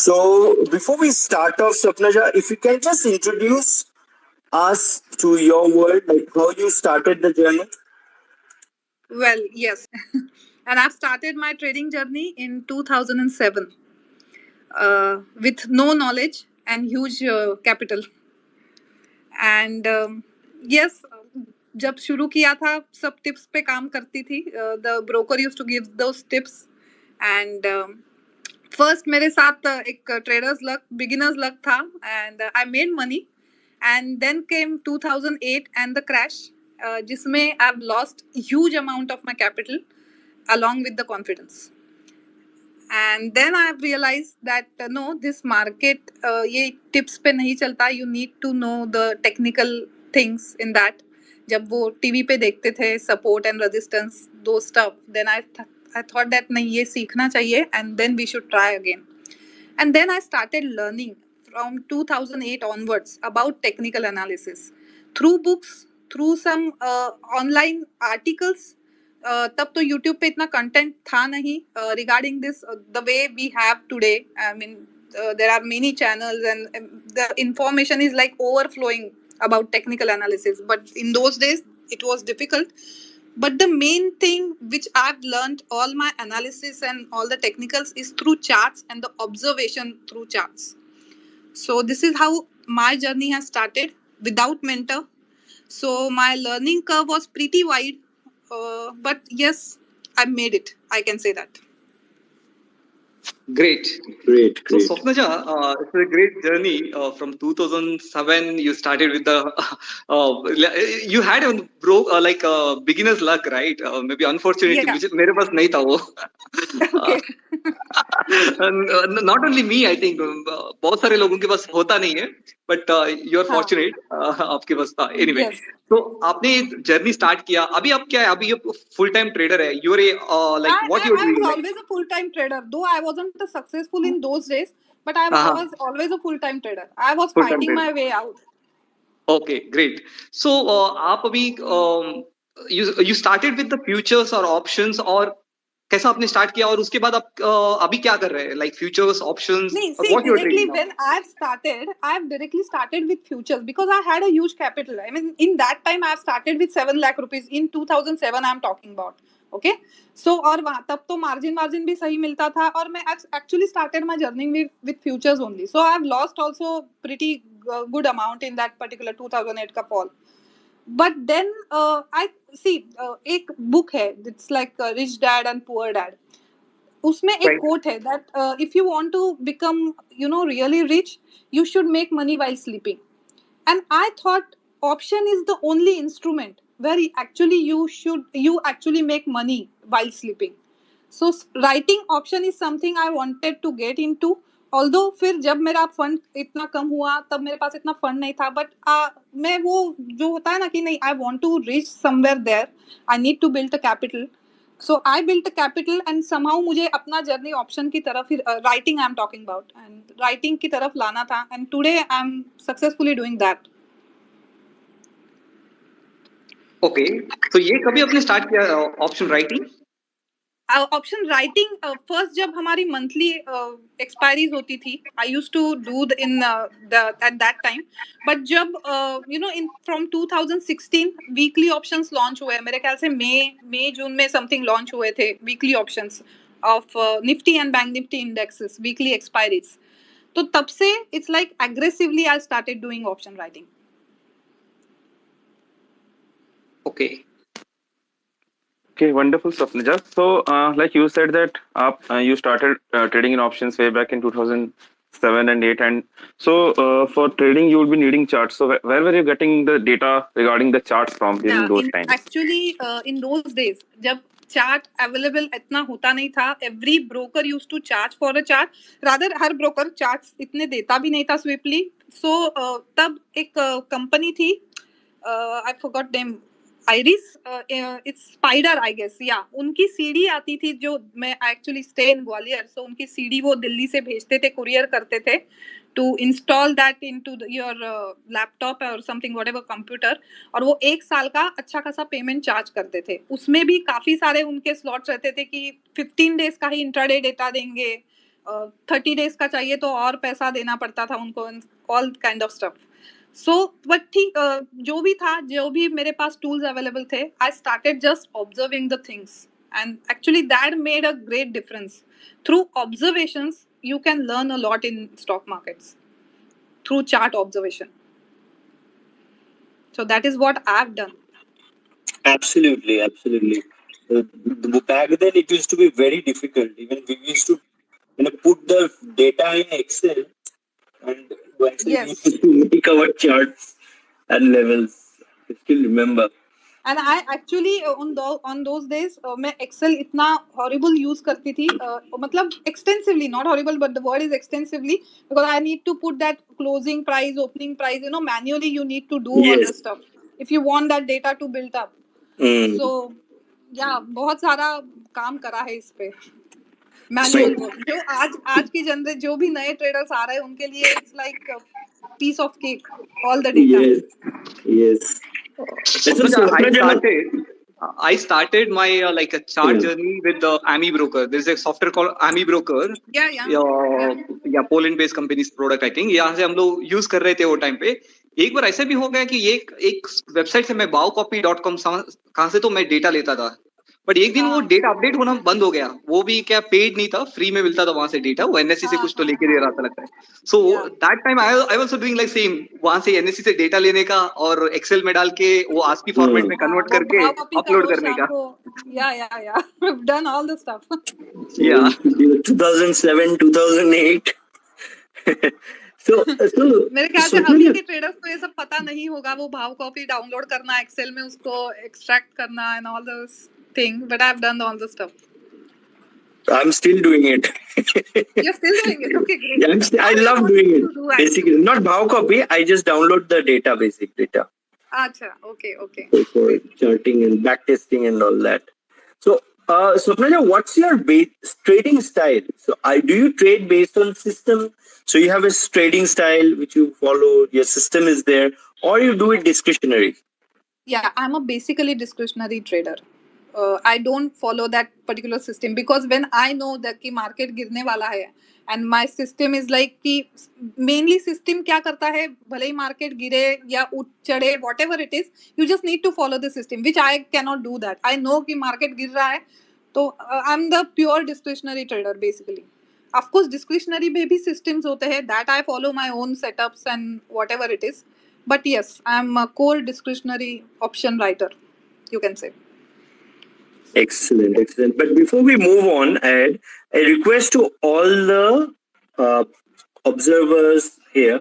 So before we start off, Swapnaja, if you can just introduce us to your world, like how you started the journey. Well, yes. And I've started my trading journey in 2007 with no knowledge and huge capital. And yes, जब शुरू किया था सब tips पे काम करती थी. The broker used to give those tips. And first मेरे साथ एक ट्रेडर्स लक, बिगिनर्स लक था, and I made money. And then came 2008 and the crash, जिसमें I have lost huge amount of my capital along with the confidence. And then I have realized that no, this market ये tips पे नहीं चलता. You need to know the technical things in that. जब वो TV पे देखते थे support and resistance, those stuff, then I thought that नहीं, ये सीखना चाहिए, and then we should try again. And then I started learning from 2008 onwards about technical analysis through books, through some online articles. तब तो YouTube पे इतना content था नहीं regarding this the way we have today. I mean there are many channels and the information is like overflowing about technical analysis, but in those days it was difficult. But the main thing which I've learned all my analysis and all the technicals is through charts and the observation through charts. So this is how my journey has started without mentor. So my learning curve was pretty wide, but yes, I made it. I can say that. Great. Great. So Swapnaja, it's a great journey. From 2007, you started with the. You had a beginner's luck, right? Maybe unfortunately, Yeah. which मेरे पास नहीं था वो. Okay. Not only me, I think बहुत सारे लोगों के पास होता नहीं है. But you are हाँ. fortunate. आपके पास था. Anyway, Yes. तो आपने जर्नी स्टार्ट किया. अभी आप क्या है? अभी ये फुल टाइम ट्रेडर है. You are a like what you are I doing? was Like? always a full-time trader, though I wasn't successful in those days. But I was always a full-time trader. I was Full-time fighting trader. my way out. Okay, great. So आप अभी you started with the futures or options, और कैसा आपने start किया और उसके बाद आप अभी क्या कर रहे हैं, like futures, options, Nee, or see, what you are directly trading now? when I've directly started with futures because I had a huge capital. I mean, in that time, I've started with 7 lakh rupees. In 2007, I'm talking about. Okay, so और तब तो margin भी सही मिलता था और मैं actually started my journey with futures only. So I've lost also pretty good amount in that particular 2008 का fall. But then I see एक book है, it's like Rich Dad and Poor Dad. उसमें एक Right. quote है that if you want to become really rich, you should make money while sleeping. And I thought option is the only instrument where you actually make money while sleeping. So writing option is something I wanted to get into. Although फिर जब मेरा fund इतना कम हुआ तब मेरे पास इतना fund नहीं था, बट मैं वो जो होता है ना कि नहीं, I want to reach somewhere there, I need to build a capital. So I built a capital and somehow मुझे अपना जर्नी ऑप्शन की तरफ writing I am talking about and writing की तरफ लाना था, and today I am successfully doing that. Okay, so ये कभी आपने स्टार्ट किया option writing? Option writing first जब हमारी मंथली एक्सपायरीज होती थी, I used to do in at that time. But जब in from 2016 weekly options launch हुए, मेरे ख्याल से मई जून में समथिंग लॉन्च हुए थे weekly options of Nifty and bank Nifty indexes weekly expiries. तो तब से it's like aggressively I started doing option writing. Okay. Okay, wonderful, Swapnaja. So, like you said that you started trading in options way back in 2007 and 8, and so for trading you will be needing charts. So, where were you getting the data regarding the charts from during those times? Actually, in those days, जब chart available इतना होता नहीं था, every broker use to charge for a chart. Rather हर broker charts इतने देता भी नहीं था स्विफ्टली. सो तब एक कंपनी थी, I forgot name, Iris, it's Spider I guess, या उनकी सीडी आती थी जो मैं actually stay in Gwalior, so उनकी सीडी वो दिल्ली से भेजते थे, कुरियर करते थे to install that into your laptop or something whatever computer, और वो 1 साल का अच्छा खासा पेमेंट चार्ज करते थे. उसमें भी काफी सारे उनके स्लॉट्स रहते थे कि 15 डेज का ही इंट्राडे डेटा देंगे, 30 days का चाहिए तो और पैसा देना पड़ता था उनको, all kind of stuff. So but ठीक, जो भी था, जो भी मेरे पास टूल्स अवेलेबल थे, I started just observing the things, and actually that made a great difference. Through observations you can learn a lot in stock markets through chart observation. So that is what I've done. Absolutely, absolutely. Back then, it used to be very difficult. Even we used to put the data in Excel, and once we Yes. used to make our charts and levels. I still remember. And I actually on those days मैं Excel इतना horrible use करती थी, मतलब extensively, not horrible, but the word is extensively, because I need to put that closing price, opening price, manually you need to do all Yes. the stuff if you want that data to build up. So yeah, बहुत सारा काम करा है इस पे manual work. जो आज की जनरेशन, जो भी नए ट्रेडर्स आ रहे हैं उनके लिए it's like a piece of cake, all the data. Yes. I started my like a chart journey with the AMI broker. There is a software called AMI broker. Yeah, Poland based company's product I think. यहाँ से हम लोग use कर रहे थे वो time पे. एक बार ऐसा भी हो गया कि ये एक वेबसाइट से मैं bowcopy.com कहाँ से तो मैं डेटा लेता था, बट एक दिन वो डेटा अपडेट होना बंद हो गया. वो भी क्या पेड नहीं था, फ्री में मिलता था वहां से डेटा. वो एनएससी से कुछ तो लेके दे रहा था लगता है. So that time I also doing like same, वहां से एनएससी से डेटा लेने का और एक्सेल में डाल के वो आस्की फॉर्मेट में कन्वर्ट करके अपलोड करने का. Yeah. I've done all the stuff. Yeah. 2007, 2008. So मेरे ख्याल से अभी के ट्रेडर्स को ये सब पता नहीं होगा. वो भाव कॉपी डाउनलोड करना, एक्सेल में उसको एक्सट्रैक्ट करना and all this thing, but I have done all the stuff. I'm still doing it. You're still doing it? Okay, great. Yeah, I love doing it. Basically, not bow copy. I just download the data, basic data. Acha, okay. For charting and back testing and all that. So, Swapnaja, what's your trading style? So, do you trade based on system? So, you have a trading style which you follow. Your system is there, or you do it discretionary? Yeah, I'm a basically discretionary trader. I don't follow that particular system because when I know that कि market गिरने वाला है and my system is like कि mainly system क्या करता है, भले ही market गिरे या उठ चढ़े, whatever it is, you just need to follow the system, which I cannot do that. I know कि market गिर रहा है, तो I'm the pure discretionary trader basically. Of course discretionary में भी systems होते हैं, that I follow my own setups and whatever it is, but yes, I'm a core discretionary option writer, you can say. Excellent. But before we move on, Ed, a request to all the observers here.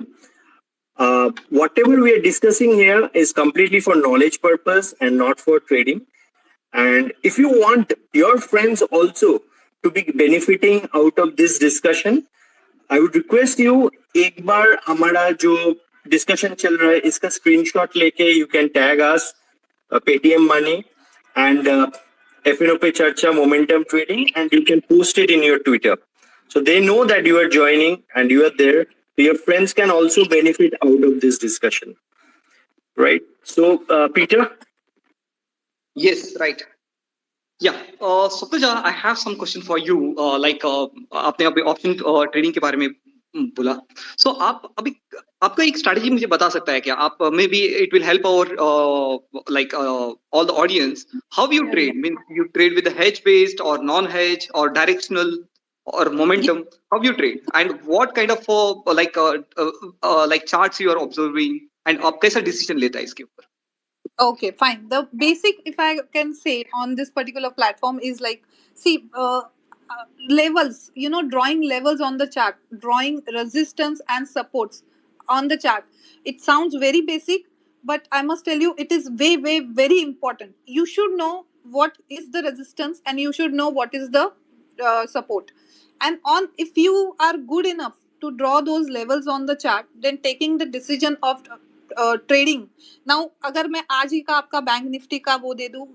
Whatever we are discussing here is completely for knowledge purpose and not for trading. And if you want your friends also to be benefiting out of this discussion, I would request you, एक बार हमारा जो discussion चल रहा है इसका screenshot लेके you can tag us, Paytm Money and F&O Pe Charcha Momentum Trading, and you can post it in your Twitter. So they know that you are joining and you are there. So your friends can also benefit out of this discussion. Right? So, Peter? Yes, right. Yeah. Swapnaja, I have some question for you. आपने अभी option trading के बारे में बोला. So आप अभी आपका एक स्ट्रेटजी मुझे बता सकता है क्या? आप maybe it will help our all the audience. How you trade? I mean, you trade with the hedge based or non-hedge or directional or momentum? How you trade? And what kind of charts you are observing? And आप कैसा decision लेता है इसके ऊपर? Okay, fine. The basic, if I can say, on this particular platform is like, see, levels, drawing levels on the chart, drawing resistance and supports on the chart. It sounds very basic, but I must tell you, it is very important. You should know what is the resistance and you should know what is the support. And if you are good enough to draw those levels on the chart, then taking the decision of trading. Now अगर मैं आज ही का आपका bank Nifty का वो दे दूं,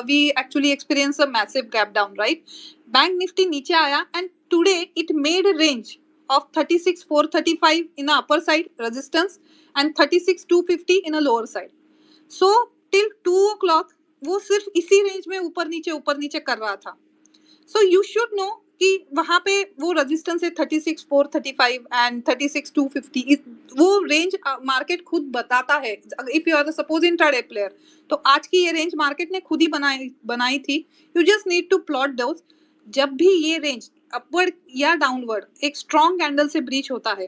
we actually experience a massive gap down, right? Bank Nifty नीचे आया and today it made a range of 36,435 in the upper side resistance and 36,250 in a lower side. So till 2 o'clock वो सिर्फ इसी range में ऊपर नीचे कर रहा था. So you should know कि वहां पे वो रेजिस्टेंस है 36,435 एंड 36,250, वो रेंज मार्केट खुद बताता है। If you are suppose intraday player, तो आज की ये रेंज मार्केट ने खुद ही बनाई थी। You just need to plot those. जब भी ये रेंज अपवर्ड या डाउनवर्ड एक स्ट्रॉन्ग कैंडल से ब्रीच होता है,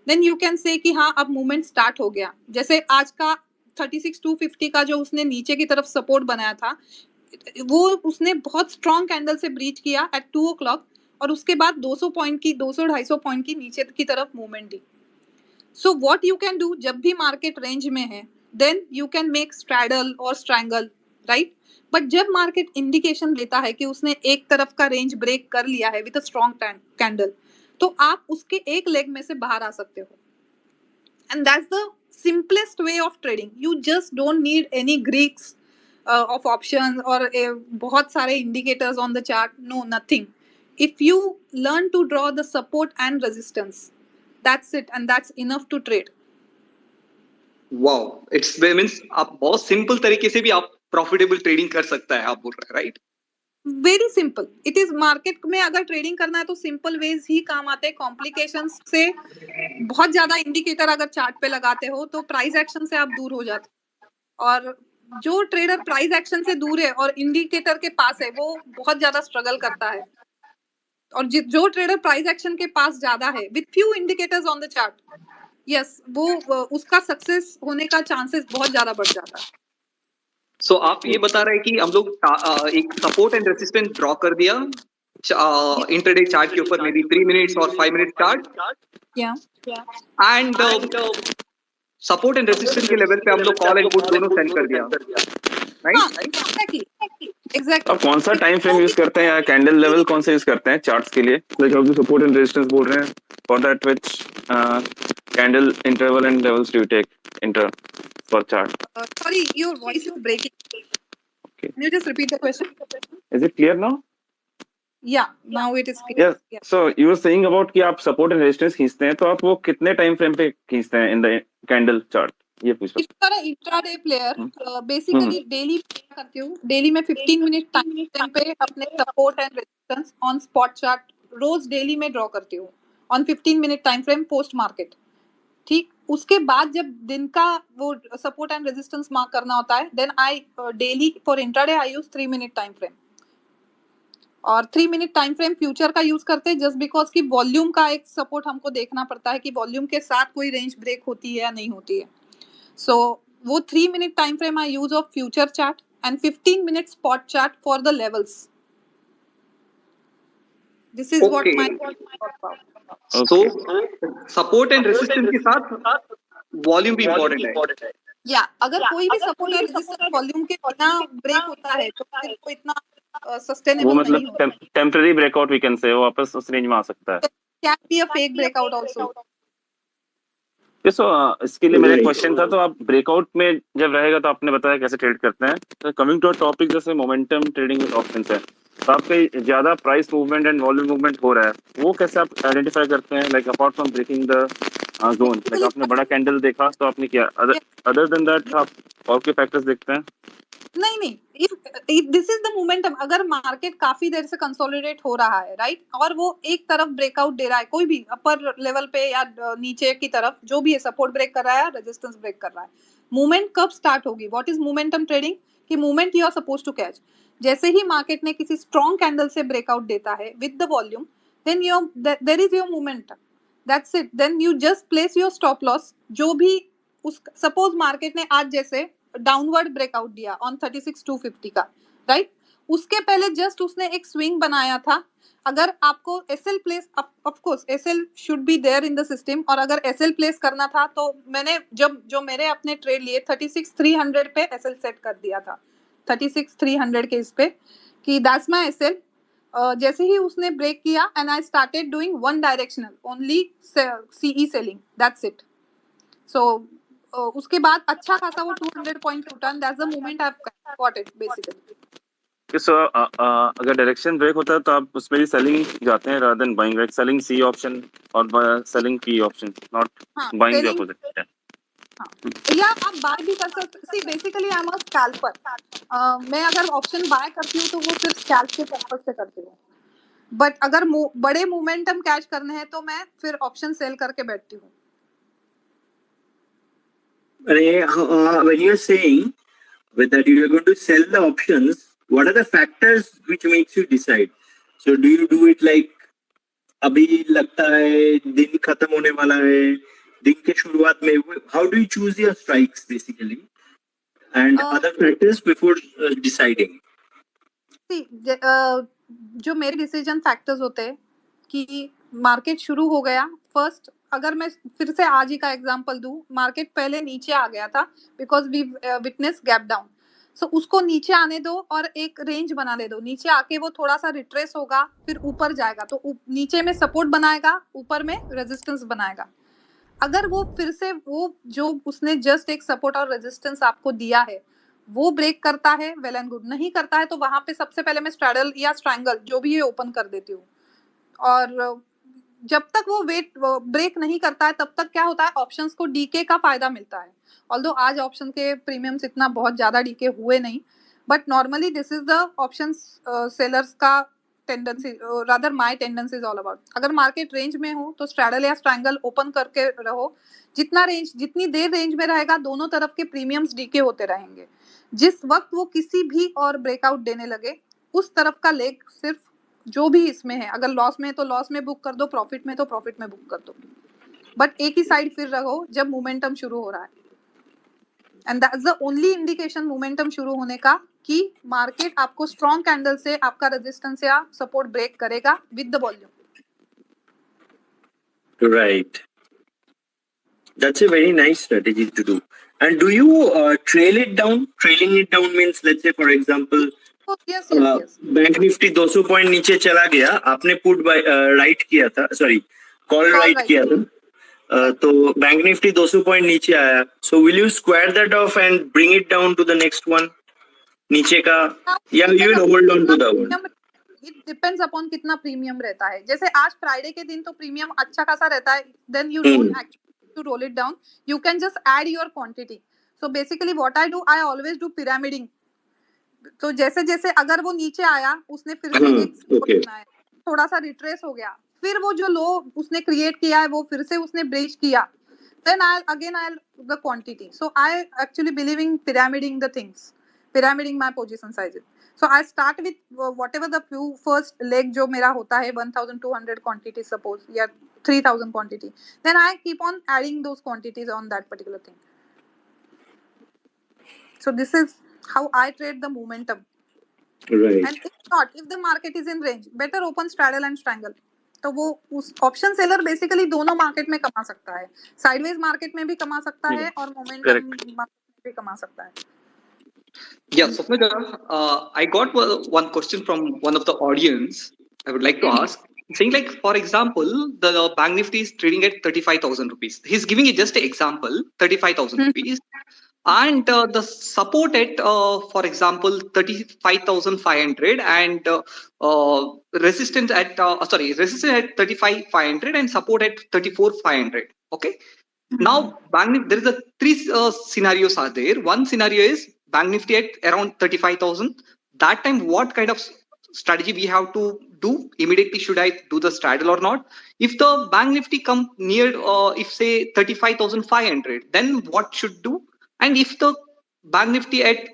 देन यू कैन से कि हाँ अब मूवमेंट स्टार्ट हो गया। जैसे आज का 36,250 का जो उसने नीचे की तरफ सपोर्ट बनाया था, वो उसने बहुत स्ट्रॉन्ग कैंडल से ब्रीच किया एट 2 o'clock, और उसके बाद 200 पॉइंट की 200-250 पॉइंट की नीचे की तरफ मूवमेंट दी। So what you can do, जब भी मार्केट रेंज में है, then you can make straddle और स्ट्रैंगल, राइट। बट जब मार्केट इंडिकेशन देता है कि उसने एक तरफ का रेंज ब्रेक कर लिया है विद अ स्ट्रॉन्ग कैंडल, तो आप उसके एक लेग में से बाहर आ सकते हो। And that's the simplest way of trading. You just don't need any Greeks of options or बहुत सारे indicators on the chart. No, nothing. If you learn to draw the support and resistance, that's it, and that's enough to trade. Wow, it's means आप बहुत simple तरीके से भी आप profitable trading कर सकता है, आप बोल रहे हैं, right? Very simple it is. Market में अगर ट्रेडिंग करना है तो सिंपल वेज ही काम आते हैं। कॉम्प्लिकेशंस से बहुत ज्यादा इंडिकेटर अगर चार्ट पे लगाते हो तो प्राइस एक्शन से आप दूर हो जाते हो। और जो ट्रेडर प्राइस एक्शन से दूर है और इंडिकेटर के पास है, वो बहुत ज्यादा स्ट्रगल करता है। और जो ट्रेडर प्राइस एक्शन के पास ज्यादा है with few indicators on the chart, yes, वो उसका सक्सेस होने का चांसेस बहुत ज्यादा बढ़ जाता है। सो आप ये बता रहे हैं कि हम लोग एक सपोर्ट एंड रेजिस्टेंस ड्रॉ कर दिया इंटरडे चार्ट के ऊपर, मे बी 3 मिनट्स और 5 मिनट चार्ट, या एंड सपोर्ट एंड रेजिस्टेंस के लेवल पे हम लोग कॉल एंड पुट दोनों सेल कर दिया, राइट? एग्जैक्टली। अब कौन सा टाइम फ्रेम यूज करते हैं या कैंडल लेवल कौन सा यूज करते हैं चार्ट्स के लिए? लाइक आप जो सपोर्ट एंड रेजिस्टेंस बोल रहे हैं, for that which candle interval and levels do you take inter for chart? Sorry, your voice is breaking. Okay. Can you just repeat the question? Is it clear now? Yeah, now it is clear. Yes. So you were saying about कि आप support and resistance खींचते हैं, तो आप वो कितने time frame पे खींचते हैं इन द कैंडल चार्ट, ये पूछ रहा हूं। If you are an intraday player, basically daily करती हूँ। डेली में 15 मिनट टाइम फ्रेम पे अपने support and resistance on spot chart रोज डेली में ड्रॉ करती हूँ on 15 minute time frame post market. ठीक, उसके बाद जब दिन का वो सपोर्ट एंड रेजिस्टेंस मार्क करना होता है, then I daily for intraday I use 3 minute time frame. और 3 मिनट टाइम फ्रेम फ्यूचर का यूज करते हैं जस्ट बिकॉज कि वॉल्यूम का एक सपोर्ट हमको देखना पड़ता है कि वॉल्यूम के साथ कोई रेंज ब्रेक होती है या नहीं होती है। सो वो 3 minute time frame I use of future chart and 15 minute spot chart for the levels. This is what my so support and resistance के साथ वॉल्यूम भी इंपॉर्टेंट है। या अगर कोई भी सपोर्ट और रेजिस्टेंस वॉल्यूम के बिना ब्रेक होता है तो फिर वो इतना वो सस्टेनेबल नहीं मतलब होता। Temporary breakout we can say, वो वापस उस रेंज में आ सकता है। Can be a fake breakout also. So इसके लिए मेरा Right. क्वेश्चन था, तो आप ब्रेकआउट में जब रहेगा तो आपने बताया कैसे ट्रेड करते हैं। तो कमिंग टू अ टॉपिक, जैसे मोमेंटम ट्रेडिंग विद ऑप्शंस है, तो आपके ज्यादा price movement and volume movement हो रहा है, वो कैसे आप आइडेंटिफाई करते हैं? Like apart from breaking the zone, like आपने बड़ा कैंडल देखा तो आपने क्या, अदर देन दैट आप और के फैक्टर्स देखते हैं? नहीं, if this is the momentum, अगर मार्केट काफी देर से कंसोलिडेट हो रहा है, राइट, और वो एक तरफ ब्रेकआउट दे रहा है, कोई भी अपर लेवल पे या नीचे की तरफ जो भी है, सपोर्ट ब्रेक कर रहा है, रेजिस्टेंस ब्रेक कर रहा है, मूवमेंट कब स्टार्ट होगी? What is momentum trading? कि movement you are suppose to catch. जैसे ही मार्केट ने किसी स्ट्रॉन्ग कैंडल से ब्रेकआउट देता है with the volume, then there is your momentum, that's it. Then you just place your stop loss. जो भी उस सपोज मार्केट ने आज जैसे डाउनवर्ड ब्रेकआउट दिया ऑन 36,250 का, राइट, उसके पहले जस्ट उसने एक स्विंग बनाया था। अगर आपको SL place, of course SL should be there in the system, और अगर एसएल प्लेस करना था तो मैंने जो मेरे अपने ट्रेड लिए 36,300 पे एसएल सेट कर दिया था, 36,300 के इस पे कि दैट्स माय एसएल। जैसे ही उसने ब्रेक किया and I started doing one directional only CE selling, that's it. So उसके बाद अच्छा खासा वो 200 point return, that's the moment I have got it basically. So अगर डायरेक्शन ब्रेक होता है तो आप उसमें भी सेलिंग जाते हैं rather than buying, like selling C option और selling P option, not buying the opposite. या आप बाय भी कर सकते। See basically I am a scalper. मैं अगर ऑप्शन बाय करती हूँ तो वो सिर्फ स्कैल्प के पर्पस से करती हूँ। बट अगर बड़े मोमेंटम कैच करने हैं तो मैं फिर ऑप्शन सेल करके बैठती हूँ. When you're saying that you are going to sell the options, what are the factors which makes you decide? So do you do it like अभी लगता है दिन खत्म होने वाला है, दिन के शुरुआत में, how do you choose your strikes basically and other factors before deciding? See, जो मेरे डिसीजन फैक्टर्स होते हैं कि मार्केट शुरू हो गया, फर्स्ट अगर मैं फिर से आज ही का एग्जांपल दूं, मार्केट पहले नीचे आ गया था because we witness gap down, so उसको नीचे आने दो और एक रेंज बनाने दो. नीचे आके वो थोड़ा सा रिट्रेस होगा, फिर ऊपर जाएगा, तो नीचे में सपोर्ट बनाएगा, ऊपर में रेजिस्टेंस बनाएगा. अगर वो फिर से वो जो उसने जस्ट एक सपोर्ट और रेजिस्टेंस आपको दिया है वो ब्रेक करता है, वेल एंड गुड. नहीं करता है तो वहां पे सबसे पहले मैं स्ट्रैडल या स्ट्रैंगल जो भी है ओपन कर देती हूँ. और जब तक वो वेट ब्रेक नहीं करता है तब तक क्या होता है, ऑप्शंस को डीके का फायदा मिलता है. ऑल्दो आज ऑप्शन के प्रीमियम्स इतना बहुत ज्यादा डीके हुए नहीं, but normally this is the options sellers का tendency, rather my tendency is all about. अगर मार्केट रेंज में हो तो स्ट्रैडल या स्ट्रैंगल ओपन करके रहो. जितनी देर रेंज में रहेगा दोनों तरफ के प्रीमियम्स डीके होते रहेंगे. जिस वक्त वो किसी भी और ब्रेकआउट देने लगे उस तरफ का लेग सिर्फ जो भी इसमें है, अगर लॉस में है तो लॉस में बुक कर दो, प्रॉफिट में तो प्रॉफिट में बुक कर दो, बट एक ही साइड फिर रहो जब मोमेंटम शुरू हो रहा है. And that's the only indication momentum शुरू होने का कि मार्केट आपको स्ट्रॉन्ग कैंडल से आपका रेजिस्टेंस या सपोर्ट ब्रेक करेगा with the volume. Right. That's a very nice strategy to do. And do you trail it down? Trailing it down means, let's say for example, yes. Bank Nifty 200 point नीचे चला गया, आपने put right किया था, sorry call right किया था, तो bank Nifty 200 point नीचे आया, so will you square that off and bring it down to the next one नीचे का, या you will hold on to the one? It depends upon कितना प्रीमियम रहता है. जैसे आज फ्राइडे के दिन तो प्रीमियम अच्छा खासा रहता है, then you don't actually to roll it down, you can just add your quantity. So basically what I do, I always do pyramiding. तो जैसे जैसे अगर वो नीचे आया, उसने फिर से एक बनाया, थोड़ा सा रिट्रेस हो गया, फिर वो जो लो उसने क्रिएट किया है वो फिर से उसने ब्रीच किया, then I'll the quantity. So I actually believe in pyramiding the things, pyramiding my position sizes. So I start with whatever the few first leg जो मेरा होता है 1200 quantity suppose या 3000 quantity, then I keep on adding those quantities on that particular thing. So this is how I trade the momentum. Right. And if the market is in range, better open straddle and strangle. तो वो उस option seller basically दोनों market में कमा सकता है, sideways market में भी कमा सकता है और मोमेंटम मार्केट में भी कमा सकता है. Yeah, Swapna, I got one question from one of the audience I would like to ask, saying like, for example, the Bank Nifty is trading at 35,000 rupees. He's giving it just an example, 35,000 rupees. And the support at, for example, 35,500 and resistance at, resistance at 35,500 and support at 34,500. Okay. Now, there is a three scenarios are there. One scenario is Bank Nifty at around 35,000. That time, what kind of strategy we have to do? Immediately, should I do the straddle or not? If the Bank Nifty come near, if say 35,500, then what should do? And if the Bank Nifty at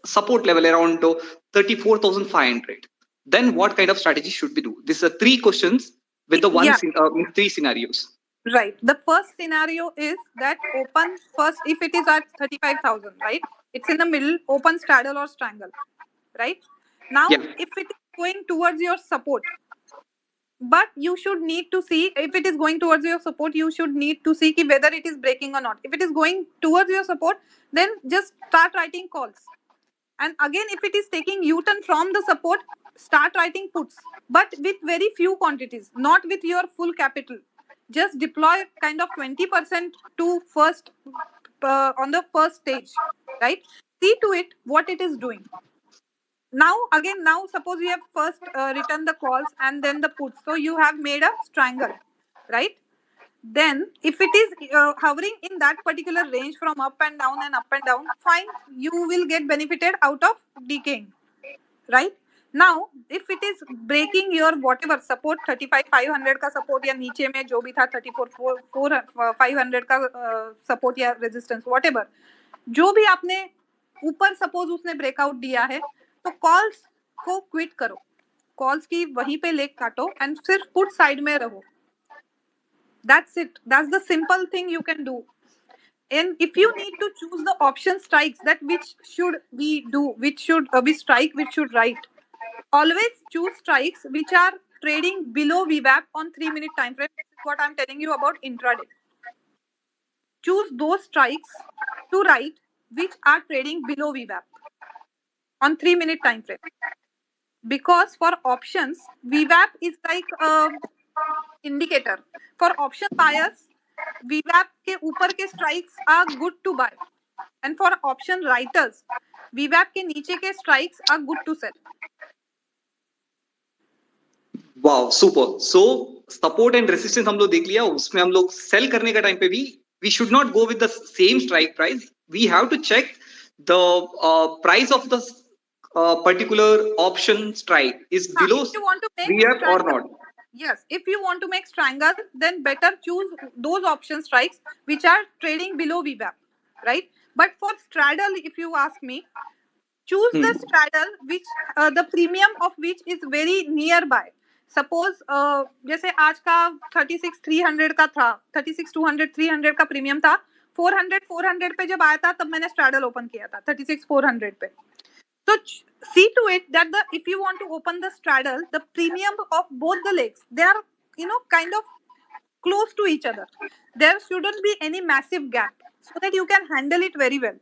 support level around 34,500, then what kind of strategy should we do? These are three questions with the three scenarios. Right. The first scenario is that open first if it is at 35,000, right? It's in the middle, open straddle or strangle, right? Now, if it is going towards your support, but you should need to see, if it is going towards your support, you should need to see whether it is breaking or not. If it is going towards your support, then just start writing calls. And again, if it is taking U-turn from the support, start writing puts, but with very few quantities, not with your full capital. Just deploy kind of 20% to first on the first stage, right? See to it what it is doing. Now suppose you have first written the calls and then the puts, so you have made a strangle, right? Then if it is hovering in that particular range from up and down, fine, you will get benefited out of decaying, right? Now, if it is breaking your whatever support 35,500 का support या नीचे में जो भी था 34,500 का support या resistance whatever, जो भी आपने ऊपर suppose उसने breakout दिया है, तो calls को quit करो, calls की वहीं पे leg काटो and सिर्फ put side में रहो. That's it. That's the simple thing you can do. And if you need to choose the option strikes, that which should we do, which should we strike, which should write. Always choose strikes which are trading below VWAP on 3-minute time frame. This is what I'm telling you about intraday. Choose those strikes to write which are trading below VWAP on 3-minute time frame. Because for options, VWAP is like indicator. For option buyers, VWAP के ऊपर के strikes are good to buy. And for option writers, VWAP के नीचे के strikes are good to sell. Wow super. So support and resistance हम लोग देख लिया, उसमें हम लोग सेल करने का टाइम पे भी we should not go with the same strike price. We have to check the price of the particular option strike is below If you want to make VWAP or not. Yes, if you want to make strangles, then better choose those option strikes which are trading below VWAP, right? But for straddle, if you ask me, choose the straddle which the premium of which is very nearby. Suppose जैसे आज का 36,300 का था, 36,200 300 का premium था, 400 पे जब आया था तब मैंने straddle ओपन किया था 36,400 पे. So see to it that if you want to open the straddle, the premium of both the legs, they are kind of close to each other. There shouldn't be any massive gap so that you can handle it very well.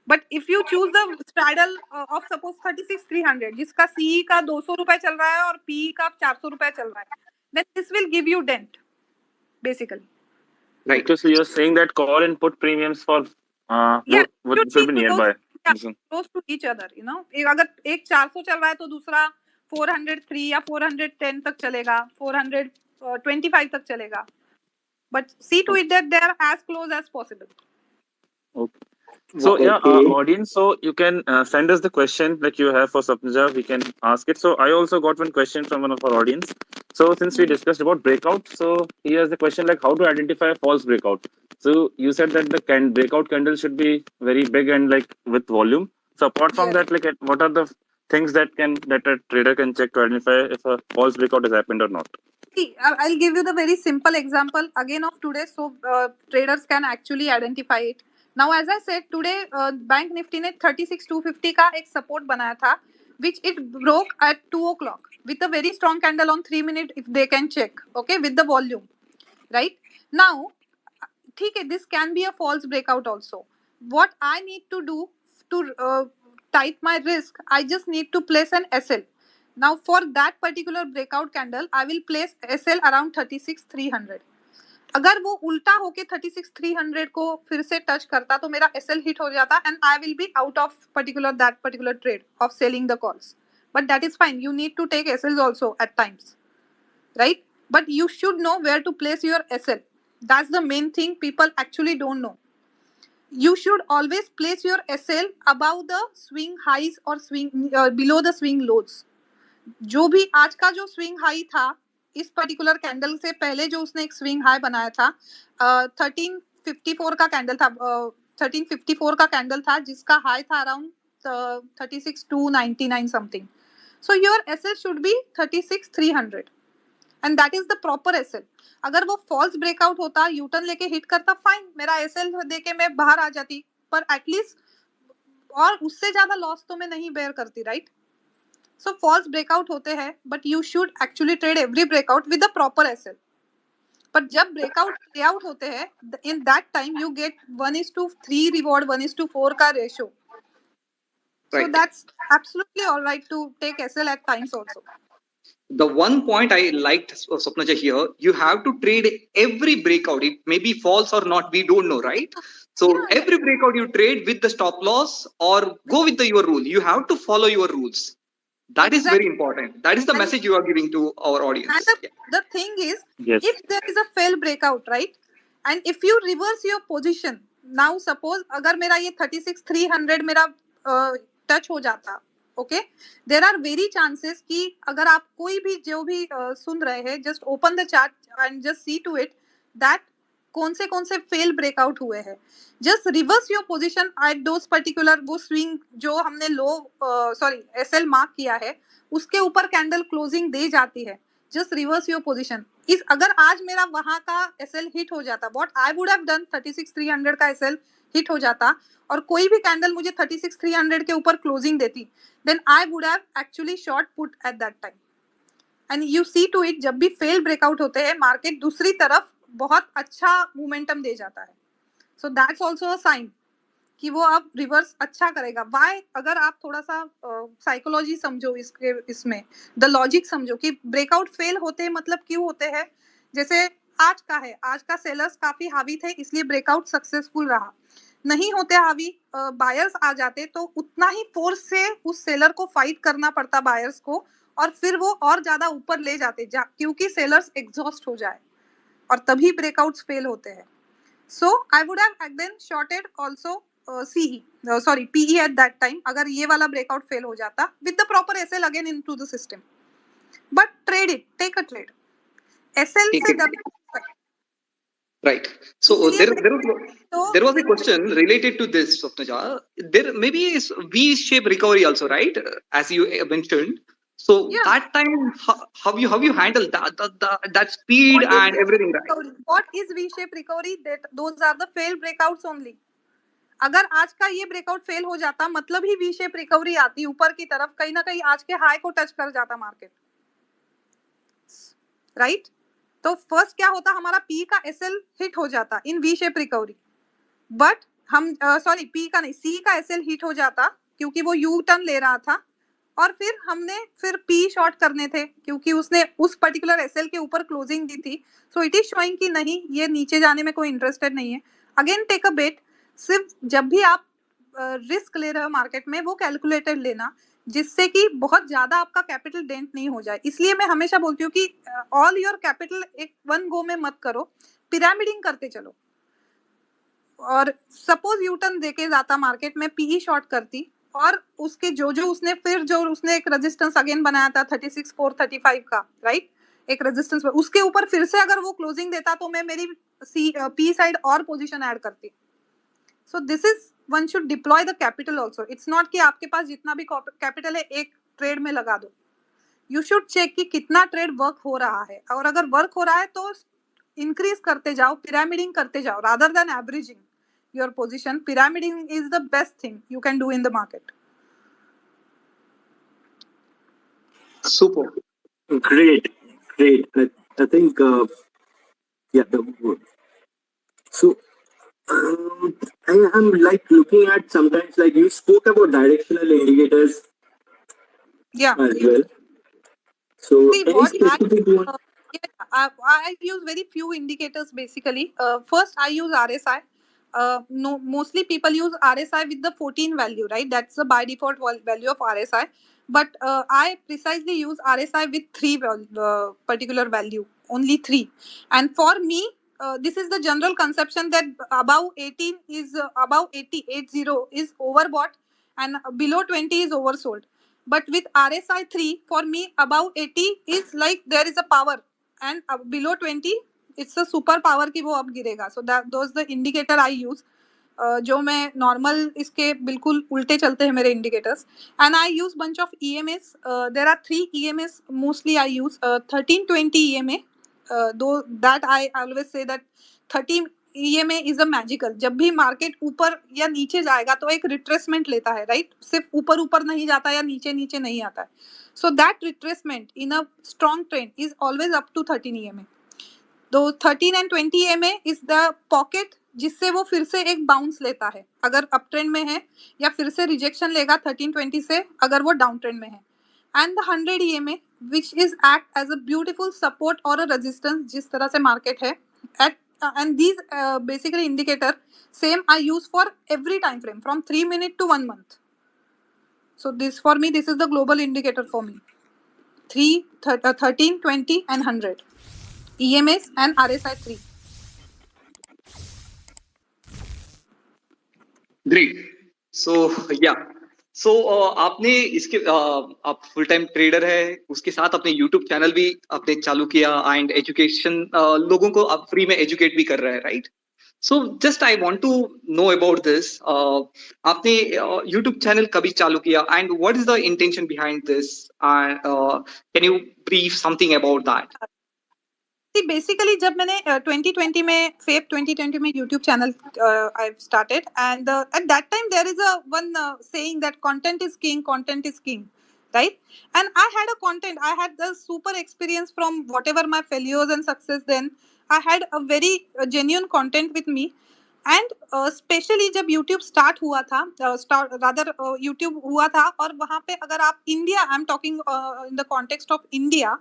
But if you choose the straddle of suppose 36,300, जिसका CE का 200 रुपए चल रहा है और PE का 400 रुपए चल रहा है, then this will give you dent, basically. Right. So you're saying that call and put premiums for should be nearby. Close to each other, अगर एक 400 चल रहा है तो दूसरा 403 या 410 तक चलेगा, 425 तक चलेगा. But see to it that they are as close as possible. Okay. So audience, so you can send us the question like you have for Sapnija, we can ask it. So I also got one question from one of our audience. So since we discussed about breakout, so here's the question like how to identify a false breakout. So you said that the breakout candle should be very big and like with volume. So apart from that, like what are the things that a trader can check to identify if a false breakout has happened or not? See, I'll give you the very simple example again of today, so traders can actually identify it. Now, as I said, today Bank Nifty ने 36,250 का एक support बनाया था, which it broke at 2 o'clock with a very strong candle on 3 minute if they can check, okay, with the volume, right? Now, ठीक है, this can be a false breakout also. What I need to do to tight my risk, I just need to place an SL. Now, for that particular breakout candle, I will place SL around 36,300. अगर वो उल्टा होके 36,300 को फिर से touch करता तो मेरा SL हिट हो जाता and I will be out of that particular trade of selling the calls. But that is fine. You need to take SLs also at times, right? But you should know where to place your SL. That's the main thing people actually don't know. You should always place your SL above the swing highs or below the swing lows. जो भी आज का जो swing high था इस particular candle से पहले जो उसने एक स्विंग हाई बनाया था 1354 का कैंडल था 1354 का कैंडल था जिसका हाई था around 36,299 something. So your SL should be 36,300 and that is the proper SL. अगर वो फॉल्स ब्रेकआउट होता, यूटर्न लेके हिट करता, फाइन, मेरा एसएल देके मैं बाहर आ जाती, पर एटलीस्ट और उससे ज्यादा लॉस तो मैं नहीं बेयर करती, राइट? So false breakout होते हैं, but you should actually trade every breakout with the proper SL. पर जब breakout layout होते हैं, in that time you get 1:3 reward, 1:4 का ratio. Right. So that's absolutely all right to take SL at times also. The one point I liked, Swapnaja, here, you have to trade every breakout. It may be false or not, we don't know, right? So every breakout you trade with the stop loss or go with your rule. You have to follow your rules. That is very important. That is the message you are giving to our audience. And the thing is, if there is a fail breakout, right? And if you reverse your position, now suppose अगर मेरा ये 36,300 मेरा touch हो जाता, okay, there are very chances कि अगर आप कोई भी जो भी सुन रहे हैं, just open the chart and just see to it that कौन से फेल ब्रेकआउट हुए हैं. Just reverse your position at those particular, वो स्विंग जो हमने लो एसएल मार्क किया है उसके ऊपर कैंडल क्लोजिंग दे जाती है. Just reverse your position. इस अगर आज मेरा वहां का एसएल हिट हो जाता, what I would have done, 36,300 का एसएल हिट हो जाता और कोई भी कैंडल मुझे 36,300 के ऊपर क्लोजिंग देती, then I would have actually short put at that time. And you see to it, जब भी फेल ब्रेकआउट होते हैं मार्केट दूसरी तरफ बहुत अच्छा मोमेंटम दे जाता है. So that's also a sign कि वो अब रिवर्स अच्छा करेगा. वाई? अगर आप थोड़ा सा साइकोलॉजी समझो इसमें द लॉजिक समझो कि ब्रेकआउट फेल होते हैं मतलब क्यों होते हैं. जैसे आज का है, आज का सेलर्स काफी हावी थे इसलिए ब्रेकआउट सक्सेसफुल रहा. नहीं होते हावी, बायर्स आ जाते तो उतना ही फोर्स से उस सेलर को फाइट करना पड़ता बायर्स को, और फिर वो और ज्यादा ऊपर ले जाते क्योंकि सेलर्स एग्जॉस्ट हो जाए, और तभी ब्रेकआउट्स फेल होते हैं. So I would have then shorted also PE at that time अगर ये वाला ब्रेकआउट फेल हो जाता with the proper SL again into the system. But trade it, take a trade. SL से Right. So there was a question related to this, Swapnaja. There maybe is V-shaped recovery also, right? As you mentioned. So Yeah. that time, how you handle that speed and everything, right? What is V-shaped recovery? Those are the failed breakouts only. अगर आज का ये breakout fail हो जाता मतलब ही V shape recovery आती ऊपर की तरफ, कहीं ना कहीं आज के हाई को टच कर जाता मार्केट, राइट? तो फर्स्ट क्या होता, हमारा पी का एसएल हिट हो जाता इन वी शेप रिकवरी, बट हम पी का नहीं, सी का एसएल हिट हो जाता क्योंकि वो यू टर्न ले रहा था, और फिर हमने फिर पी शॉर्ट करने थे क्योंकि उसने उस पर्टिकुलर एसएल के ऊपर क्लोजिंग दी थी. सो इट इज शोइंग कि नहीं, ये नीचे जाने में कोई इंटरेस्टेड नहीं है. अगेन टेक अ बेट. सिर्फ जब भी आप रिस्क ले रहे हो मार्केट में वो कैलकुलेटेड लेना, जिससे कि बहुत ज्यादा आपका कैपिटल डेंट नहीं हो जाए. इसलिए मैं हमेशा बोलती हूँ कि ऑल योर कैपिटल एक वन गो में मत करो, पिरामिडिंग करते चलो. और सपोज यू टर्न देके जाता मार्केट में, पीई शॉर्ट करती और उसके जो उसने एक रेजिस्टेंस अगेन बनाया था 36,435 का, राइट? एक रेजिस्टेंस उसके ऊपर फिर से अगर वो क्लोजिंग देता तो मैं मेरी पी साइड और पोजीशन ऐड करती. So this is one should deploy the capital also. It's not कि आपके पास जितना भी कैपिटल है एक ट्रेड में लगा दो. यू शुड चेक कि कितना ट्रेड वर्क हो रहा है, और अगर वर्क हो रहा है तो इंक्रीज करते जाओ, पिरामिडिंग करते जाओ rather than averaging your position. Pyramiding is the best thing you can do in the market. Super. Great. I think so I am like looking at sometimes, like you spoke about directional indicators as well. So see, any specific one? I use very few indicators basically. First I use RSI. No, mostly people use RSI with the 14 value, right? That's the by default value of RSI. But I precisely use RSI with 3 particular value, only 3. And for me, this is the general conception that above 18 is above 80 is overbought and below 20 is oversold. But with RSI 3, for me above 80 is like there is a power, and below 20 it's a super power की वो अब गिरेगा. So those the indicator I use, जो मैं normal इसके बिल्कुल उल्टे चलते हैं मेरे indicators. And I use bunch of EMAs. There are 3 EMAs mostly I use. 1320 EMA, though that I always say that 13 EMA is a magical. जब भी मार्केट ऊपर या नीचे जाएगा तो एक रिट्रेसमेंट लेता है, राइट? सिर्फ ऊपर नहीं जाता या नीचे नहीं आता है. So that retracement in a strong trend is always up to 13 EMA. तो 13 and 20 EMA is the pocket जिससे वो फिर से एक बाउंस लेता है अगर अप ट्रेंड में है, या फिर से रिजेक्शन लेगा 13-20 से अगर वो डाउन ट्रेंड में है. And the 100 EMA which is act as a beautiful support और अ रेजिस्टेंस जिस तरह से मार्केट है. And these basically indicator same I use for every time frame from 3 minutes to 1 month. So this for me, this is the global indicator for me. 13, 20 and 100. EMAs and RSI 3. Great. So yeah. सो आपने इसके आप full time trader है, उसके साथ अपने YouTube channel भी आपने चालू किया एंड एजुकेशन लोगों को आप फ्री में एजुकेट भी कर रहे हैं, right? So just I want to know about this. आपने यूट्यूब चैनल कभी चालू किया and what is the intention behind this? Can you brief something about that? Basically जब मैंने 2020 में फेब 2020 में YouTube channel I started and at that time there is a one saying that content is king, right? And I had a content, I had the super experience from whatever my failures and success. Then I had a very genuine content with me. And specially जब YouTube start हुआ था, YouTube हुआ था, और वहाँ पे अगर आप India, I am talking in the context of India,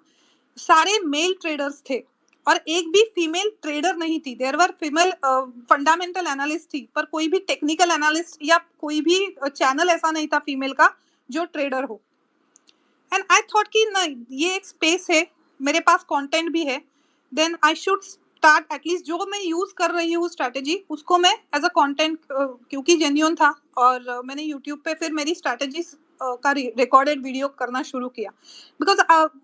सारे मेल ट्रेडर्स थे और एक भी फीमेल ट्रेडर नहीं थी. There were female fundamental analyst थी, पर कोई भी टेक्निकल एनालिस्ट या कोई भी चैनल ऐसा नहीं था फीमेल का जो ट्रेडर हो. एंड आई थॉट कि नहीं, ये एक स्पेस है, मेरे पास कंटेंट भी है, then I should start at least जो मैं यूज कर रही हूँ स्ट्रैटेजी, उसको मैं एज अ कंटेंट, क्योंकि जेन्युइन था. और मैंने यूट्यूब पे फिर मेरी स्ट्रैटेजी का रिकॉर्डेड वीडियो करना शुरू किया, बिकॉज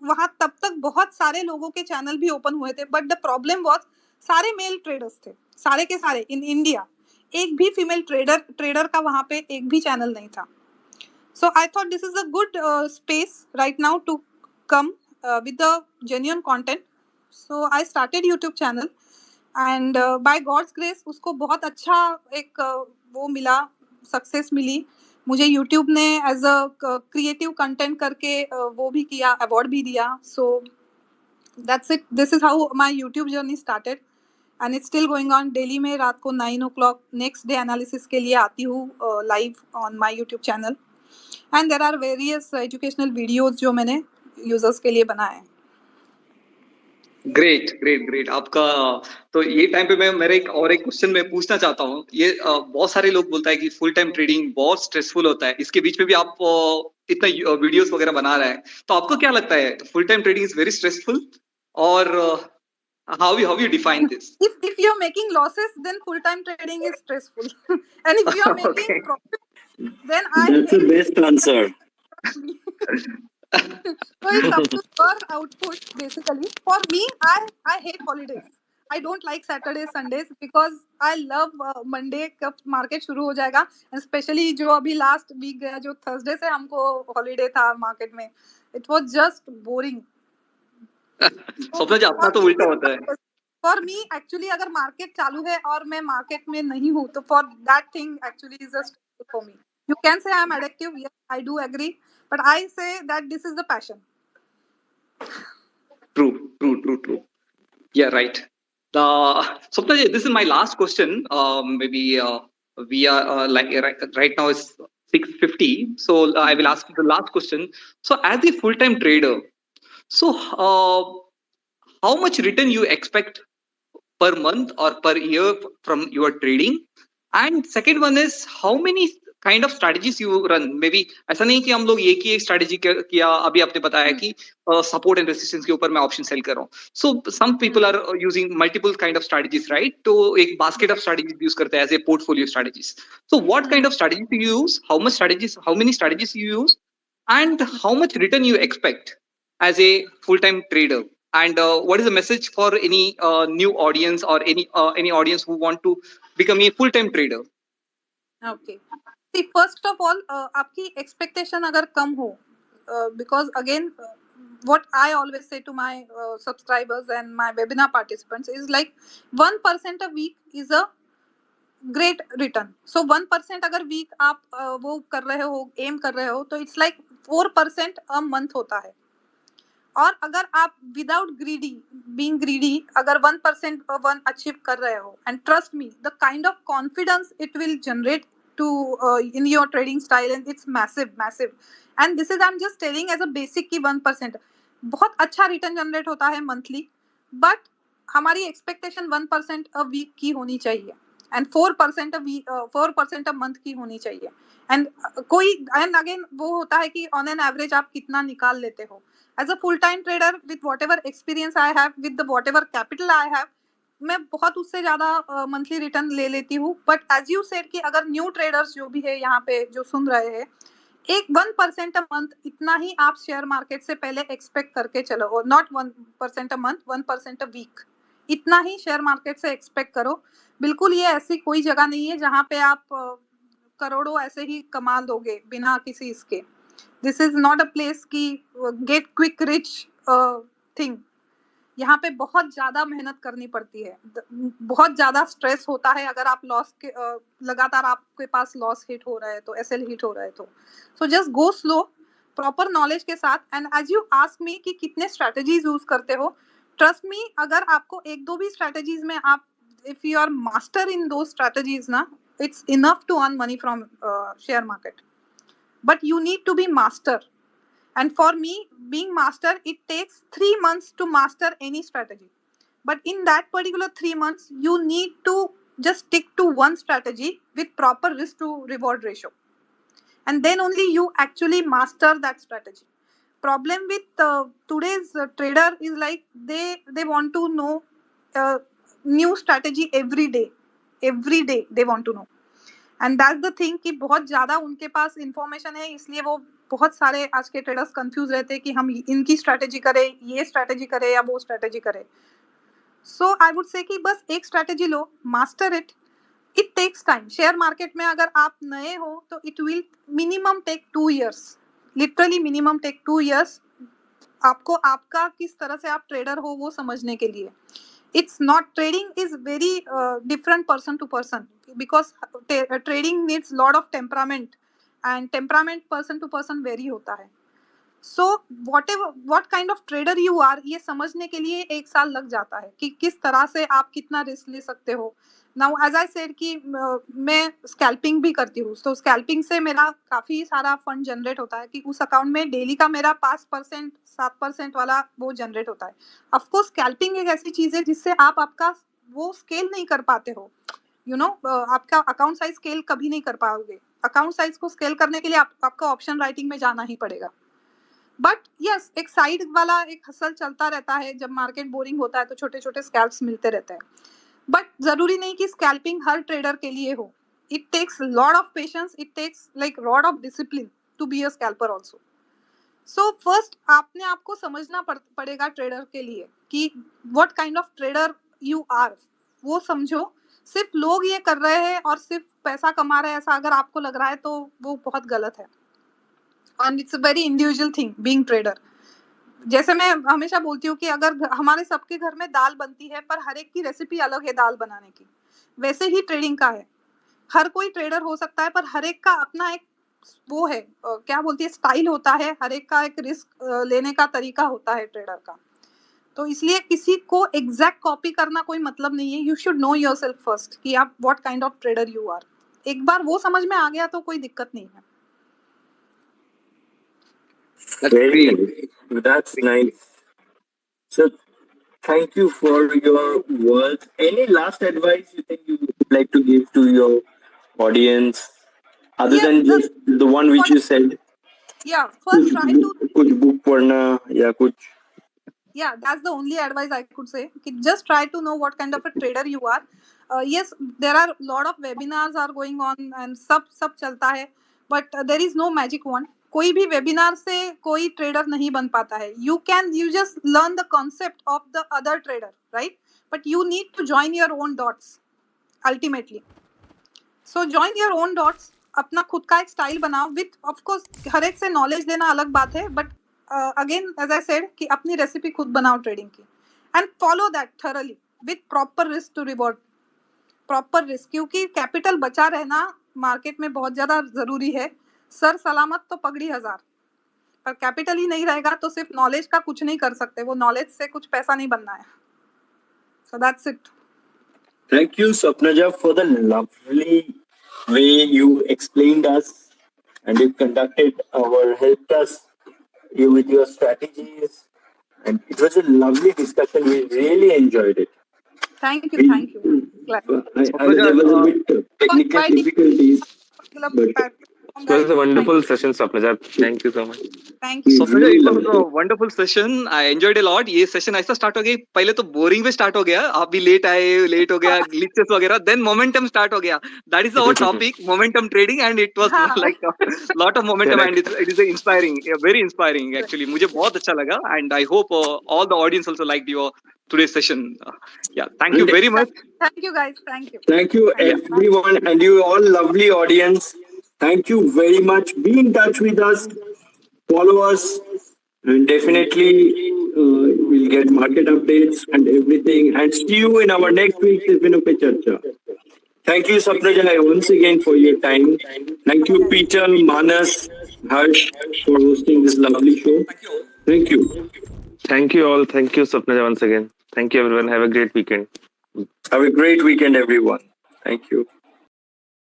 वहाँ तब तक बहुत सारे लोगों के चैनल भी ओपन हुए थे, बट द प्रॉब्लम वॉज सारे मेल ट्रेडर्स थे, सारे के सारे इन इंडिया. एक भी फीमेल ट्रेडर का वहाँ पे एक भी चैनल नहीं था. So I thought this is a good space right now to come with the genuine content. So I started YouTube channel and by God's grace उसको बहुत अच्छा एक वो मिला, सक्सेस मिली मुझे. YouTube ने एज अ क्रिएटिव कंटेंट करके वो भी किया, अवार्ड भी दिया. So that's it. This is how my YouTube journey started and it's still going on. Daily में रात को 9 o'clock नेक्स्ट डे एनालिसिस के लिए आती हूँ live on my YouTube channel. And there are various educational videos जो मैंने users के लिए बनाए हैं. Great great great. आपका तो ये टाइम पे मैं मेरा एक क्वेश्चन मैं पूछना चाहता हूँ. ये बहुत सारे लोग बोलता है कि फुल टाइम ट्रेडिंग बहुत स्ट्रेसफुल होता है, इसके बीच में भी आप इतना वीडियोस वगैरह बना रहे हैं, तो आपको क्या लगता है full time trading is very stressful और how you define this? If you're making losses, then full time trading is stressful. And if you're making Okay. profit, then I That's the best answer. So it's up to your output basically. For me, I hate holidays. I don't like Saturdays, Sundays because I love Monday कब market शुरू हो जाएगा, specially जो अभी last week गया जो Thursday से हमको हॉलीडे था मार्केट में. It was just boring. Swapna ji, अपना तो उल्टा होता है. फॉर मी एक्चुअली अगर मार्केट चालू है और मैं मार्केट में नहीं हूँ, तो for that thing actually is a struggle for me. You can say I am addictive, yes I do agree, but I say that this is the passion. True. Yeah, right. Swapna ji, this is my last question. Maybe we are right now is 6:50. So I will ask you the last question. So as a full-time trader, so how much return you expect per month or per year from your trading? And second one is how many kind of strategies you run? Maybe ऐसा नहीं कि हम लोग एक ही एक strategy किया. अभी आपने बताया कि support and resistance के ऊपर मैं option sell कर रहा हूँ. So some people are using multiple kind of strategies, right? तो एक basket of strategies use करते हैं as a portfolio strategies. So what kind of strategies do you use? How many strategies you use? And how much return you expect as a full-time trader? And what is the message for any new audience or any audience who want to become a full-time trader? Okay. See, first of all, आपकी expectation अगर कम हो, because again, what I always say to my subscribers and my webinar participants is like 1% a week is a great return. So 1% अगर week आप वो कर रहे हो, aim कर रहे हो, तो it's like 4% a month होता है. और अगर आप विदाउट बीइंग ग्रीडी अगर 1% वन अचीव कर रहे हो, and trust me the kind of confidence it will generate to in your trading style, and it's massive. And this is I am just telling as a basic की 1% बहुत अच्छा return generate होता है monthly, but हमारी expectation 1% a week की होनी चाहिए and 4% a month की होनी चाहिए. एंड एंड अगेन वो होता है कि ऑन एन एवरेज आप कितना निकाल लेते हो. As a full-time trader with whatever experience I have, with the whatever capital I have, मैं बहुत उससे ज़्यादा मंथली रिटर्न ले लेती हूँ. बट एज यू सेड कि अगर न्यू ट्रेडर्स जो भी है यहाँ पे जो सुन रहे हैं, एक 1% अ मंथ, इतना ही आप शेयर मार्केट से पहले एक्सपेक्ट करके चलो, और not 1% a month, 1% a week, इतना ही शेयर मार्केट से एक्सपेक्ट करो। बिल्कुल ये ऐसी कोई जगह नहीं है जहाँ पे आप करोड़ों ऐसे ही कमा दोगे बिना किसी इसके। This is not a place की गेट क्विक रिच थिंग। यहाँ पे बहुत ज्यादा मेहनत करनी पड़ती है, बहुत ज्यादा स्ट्रेस होता है अगर आप लॉस के लगातार आपके पास लॉस हिट हो रहा है तो, एसएल हिट हो रहा है तो। So just go slow, proper knowledge के साथ। And as you ask me कि कितने स्ट्रेटजीज यूज करते हो, ट्रस्ट मी, अगर आपको एक दो भी स्ट्रेटजीज में आप, if you are master in दो स्ट्रेटजीज ना, it's enough to earn money from share market. But you need to be master. And for me, being master, it takes 3 months to master any strategy. But in that particular 3 months, you need to just stick to one strategy with proper risk to reward ratio. And then only you actually master that strategy. Problem with today's trader is like they want to know new strategy every day. Every day they want to know. And that's the thing कि बहुत ज्यादा उनके पास information है, इसलिए वो बहुत सारे आज के ट्रेडर्स कंफ्यूज रहते हैं कि हम इनकी स्ट्रेटेजी करें, ये स्ट्रेटेजी करें या वो स्ट्रेटेजी करें। सो आई वुड से कि बस एक स्ट्रेटेजी लो, master it takes time. Share market में अगर आप नए हो तो it will minimum take 2 years, literally minimum take 2 years आपको आपका किस तरह से आप ट्रेडर हो वो समझने के लिए। It's not, trading is very different person to person, because trading needs lot of temperament, and temperament person to person vary होता है। So what kind of trader you are, ये समझने के लिए 1 साल लग जाता है कि किस तरह से आप कितना रिस्क ले सकते हो। Now as I said कि मैं स्कैल्पिंग भी करती हूँ, तो स्कैल्पिंग से मेरा काफी सारा फंड जनरेट होता है कि उस अकाउंट में डेली का मेरा 5% 7% वाला वो जनरेट होता है। ऑफ कोर्स स्कैल्पिंग एक ऐसी चीज है जिससे आप आपका वो स्केल नहीं कर पाते हो, यू नो, आपका अकाउंट साइज स्केल कभी नहीं कर पाओगे। अकाउंट साइज को स्केल करने के लिए आपको ऑप्शन राइटिंग में जाना ही पड़ेगा। बट यस, एक साइड वाला एक हसल चलता रहता है, जब मार्केट बोरिंग होता है तो छोटे छोटे स्कैल्प्स मिलते रहते हैं। बट जरूरी नहीं कि स्कैल्पिंग हर ट्रेडर के लिए हो। It takes lot of patience, it takes like lot of discipline to be a scalper also. So first आपने आपको समझना पड़ेगा ट्रेडर के लिए कि what kind of trader you are, वो समझो। सिर्फ लोग ये कर रहे हैं और सिर्फ पैसा कमा रहे हैं ऐसा अगर आपको लग रहा है तो वो बहुत गलत है। And it's a very individual thing being trader. जैसे मैं हमेशा बोलती हूँ कि अगर हमारे सबके घर में दाल बनती है पर हर एक की रेसिपी अलग है दाल बनाने की, वैसे ही ट्रेडिंग का है। हर कोई ट्रेडर हो सकता है पर हर एक का अपना एक वो है, क्या बोलती है, स्टाइल होता है, हर एक का एक रिस्क लेने का तरीका होता है ट्रेडर का। तो इसलिए किसी को एग्जैक्ट कॉपी करना कोई मतलब नहीं है। You should know yourself first कि आप what kind of trader you are. एक बार वो समझ में आ गया तो कोई दिक्कत नहीं है। Very nice. That's nice. So, thank you for your words. Any last advice you think you would like to give to your audience, other Yes, than just the one which you said? Yeah, first try to, कुछ book पढ़ना या कुछ? yeah, that's the only advice I could say. Just try to know what kind of a trader you are. Yes, there are lot of webinars are going on and सब चलता है, but there is no magic wand. कोई भी webinar से कोई trader नहीं बन पाता है। You just learn the concept of the other trader, right? But you need to join your own dots ultimately. So join your own dots, अपना खुद का एक स्टाइल बनाओ विथ, ऑफ कोर्स हर एक से नॉलेज लेना अलग बात है, but again as I said कि अपनी रेसिपी खुद बनाओ ट्रेडिंग की, and follow that thoroughly with proper risk to reward. Proper risk, क्योंकि कैपिटल बचा रहना मार्केट में बहुत ज्यादा जरूरी है। सर सलामत तो पगड़ी हजार, पर कैपिटल ही नहीं रहेगा तो सिर्फ नॉलेज का कुछ नहीं कर सकते। वो नॉलेज से कुछ पैसा नहीं बनना है। So that's it. Thank you, Swapnaja, for the lovely way you explained us and you conducted helped us with your strategies. And it was a lovely discussion. We really enjoyed it. Thank you. Thank you. Glad. There was a bit technical difficulties. मतलब It was a wonderful session, Swapnaja. Thank you so much. Thank you. So it was a wonderful session. I enjoyed a lot. ये session ऐसा start हो गई, पहले तो boring में start हो गया, आप भी late आए, late हो गया, glitches वगैरह, then momentum start हो गया. That is our topic, momentum trading, and it was like a lot of momentum, and it is inspiring, very inspiring actually. मुझे बहुत अच्छा लगा, and I hope all the audience also liked your today's session. Yeah, thank you very much. Thank you, guys. Thank you. Thank you, everyone, and you all lovely audience. Thank you very much. Be in touch with us. Follow us. And definitely, we'll get market updates and everything. And see you in our next week's Tifino Pe Charcha. Thank you, Swapnajal, once again for your time. Thank you, Peter, Manas, Harsh, for hosting this lovely show. Thank you. Thank you all. Thank you, Swapnaja, once again. Thank you, everyone. Have a great weekend. Have a great weekend, everyone. Thank you.